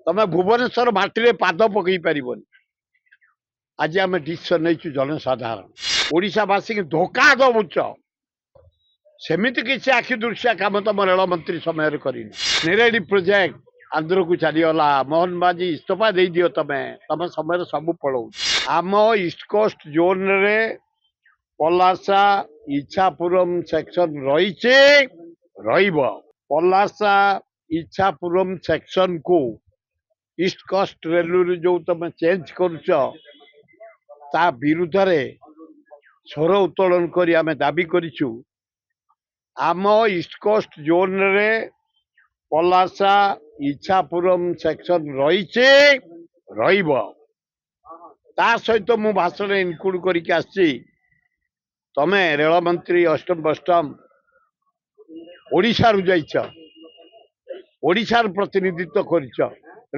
ତମେ ଭୁବନେଶ୍ୱର ମାଟିରେ ପାଦ ପକେଇ ପାରିବନି। ଆଜି ଆମେ ଡିସିସନ ନେଇଛୁ ଜନସାଧାରଣ ଓଡ଼ିଶାବାସୀକି ଧୋକା ଦଉଛ। ସେମିତି କିଛି ଆଖି ଦୃଶ୍ୟ କାମ ତମ ରେଳମନ୍ତ୍ରୀ ସମୟରେ କରିନି। ନିରେଡ଼ି ପ୍ରୋଜେକ୍ଟ ଆନ୍ଧ୍ରକୁ ଚାଲିଗଲା। ମୋହନ ମାଝୀ ଇସ୍ତଫା ଦେଇଦିଅ। ତମେ ସମୟରେ ସବୁ ପଳଉ। ଆମ ଇଷ୍ଟ କୋଷ୍ଟ ଜୋନରେ ପଲାସା ଇଚ୍ଛାପୁରମ୍ ସେକ୍ସନ ରହିଛି, ରହିବ। ପଲାସା ଇଚ୍ଛାପୁରମ୍ ସେକ୍ସନ କୁ ଇଷ୍ଟ କୋଷ୍ଟ ରେଲୱେ ଯୋଉ ତମେ ଚେଞ୍ଜ କରୁଛ ତା ବିରୁଦ୍ଧରେ ସ୍ୱର ଉତ୍ତୋଳନ କରି ଆମେ ଦାବି କରିଛୁ। ଆମ ଇଷ୍ଟ କୋଷ୍ଟ ଜୋନରେ ପଲାସା ଇଚ୍ଛାପୁରମ୍ ସେକ୍ସନ ରହିଛି, ରହିବ। ତା ସହିତ ମୁଁ ଭାଷଣ ଇନକ୍ଲୁଡ କରିକି ଆସିଛି। ତମେ ରେଳମନ୍ତ୍ରୀ ଅଷ୍ଟମ ବଷ୍ଟମ ଓଡ଼ିଶାରୁ ଯାଇଛ, ଓଡ଼ିଶାର ପ୍ରତିନିଧିତ୍ୱ କରିଛ,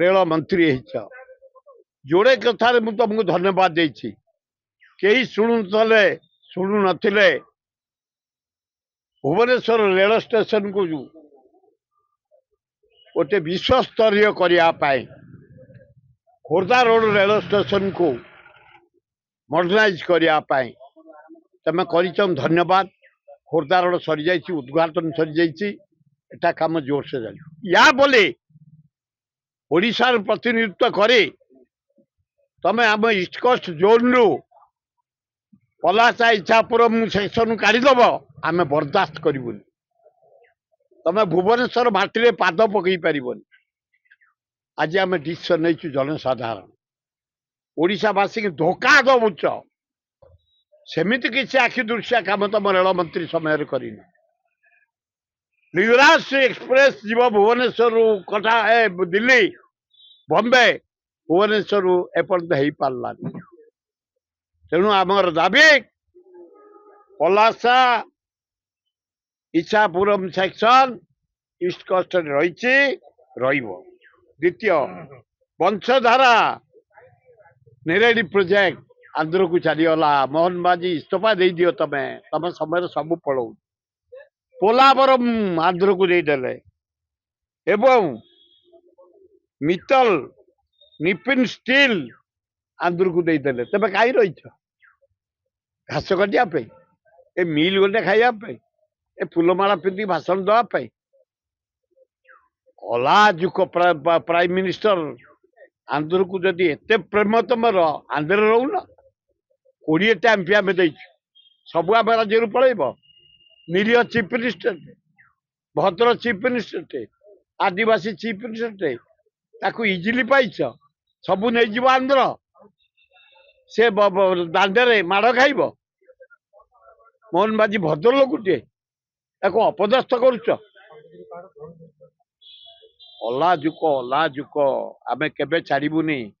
ରେଳମନ୍ତ୍ରୀ ହେଇଛ। ଯୋଡ଼େ କଥାରେ ମୁଁ ତମକୁ ଧନ୍ୟବାଦ ଦେଇଛି। କେହି ଶୁଣୁନଥିଲେ ଭୁବନେଶ୍ୱର ରେଳ ଷ୍ଟେସନକୁ ଗୋଟେ ବିଶ୍ୱସ୍ତରୀୟ କରିବା ପାଇଁ ଖୋର୍ଦ୍ଧା ରୋଡ ରେଳ ଷ୍ଟେସନକୁ ମଡର୍ଣ୍ଣାଇଜ କରିବା ପାଇଁ ତମେ କରିଛ, ଧନ୍ୟବାଦ। ଖୋର୍ଦ୍ଧା ରୋଡ ସରିଯାଇଛି, ଉଦ୍ଘାଟନ ସରିଯାଇଛି। ଏଟା କାମ ଜୋରସେ ଚାଲିବ। ୟା ବୋଲି ଓଡ଼ିଶାର ପ୍ରତିନିଧିତ୍ୱ କରି ତମେ ଆମ ଇଷ୍ଟ କୋଷ୍ଟ ଜୋନରୁ ପଲାସା ଇଚ୍ଛାପୁରମ୍ ସେକ୍ସନ କାଢିଦବ, ଆମେ ବରଦାସ୍ତ କରିବୁନି। ତମେ ଭୁବନେଶ୍ୱର ମାଟିରେ ପାଦ ପକେଇ ପାରିବନି। ଆଜି ଆମେ ଡିସିସନ ନେଇଛୁ ଜନସାଧାରଣ ଓଡ଼ିଶାବାସୀକି ଧୋକା ଦଉଛ। ସେମିତି କିଛି ଆଖି ଦୃଶ୍ୟ କାମ ତମ ରେଳମନ୍ତ୍ରୀ ସମୟରେ କରିନି। ଲିଙ୍ଗରାଜ ଏକ୍ସପ୍ରେସ ଯିବ ଭୁବନେଶ୍ୱରରୁ ଦିଲ୍ଲୀ, ବମ୍ବେ, ଭୁବନେଶ୍ୱରରୁ ଏପର୍ଯ୍ୟନ୍ତ ହେଇପାରିଲାନି। ତେଣୁ ଆମର ଦାବି ପଲାସା ଇଚ୍ଛାପୁରମ୍ ସେକ୍ସନ ଇଷ୍ଟ କୋଷ୍ଟରେ ରହିଛି, ରହିବ। ଦ୍ୱିତୀୟ, ବଂଶଧାରା ନିରେଡ଼ି ପ୍ରୋଜେକ୍ଟ ଆନ୍ଧ୍ରକୁ ଚାଲିଗଲା। ମୋହନ ମାଝୀ ଇସ୍ତଫା ଦେଇଦିଅ। ତମେ ସମୟରେ ସବୁ ପଳଉ। ପୋଲାବରମ୍ ଆନ୍ଧ୍ରକୁ ଦେଇଦେଲେ ଏବଂ ମିତ୍ତଲ ନିପିନ୍ ଷ୍ଟିଲ୍ ଆନ୍ଧ୍ରକୁ ଦେଇଦେଲେ। ତେବେ କାହିଁ ରହିଛ? ଘାସ କାଟିବା ପାଇଁ? ଏ ମିଲ୍ ଗୋଟେ ଖାଇବା ପାଇଁ? ଏ ଫୁଲମାଳା ପିନ୍ଧି ଭାଷଣ ଦେବା ପାଇଁ? ଅଲାଜୁକ ପ୍ରାଇମ ମିନିଷ୍ଟର ଆନ୍ଧ୍ରକୁ ଯଦି ଏତେ ପ୍ରେମ ତମର, ଆନ୍ଧ୍ରରେ ରହୁନ। 20ଟା MP ଆମେ ଦେଇଛୁ। ସବୁ ଆମ ରାଜ୍ୟରୁ ପଳେଇବ। ନିରୀହ ଚିଫ ମିନିଷ୍ଟର, ଭଦ୍ର ଚିଫ ମିନିଷ୍ଟର, ଆଦିବାସୀ ଚିଫ ମିନିଷ୍ଟର, ତାକୁ ଇଜିଲି ପାଇଛ। ସବୁ ନେଇଯିବ ଆନ୍ଧ୍ର। ସେ ଦାଣ୍ଡରେ ମାଡ଼ ଖାଇବ। ମୋହନ ମାଝୀ ଭଦ୍ର ଲୋକଟିଏ, ତାକୁ ଅପଦସ୍ଥ କରୁଛ। ଅଲାଜୁକ ଆମେ କେବେ ଛାଡ଼ିବୁନି।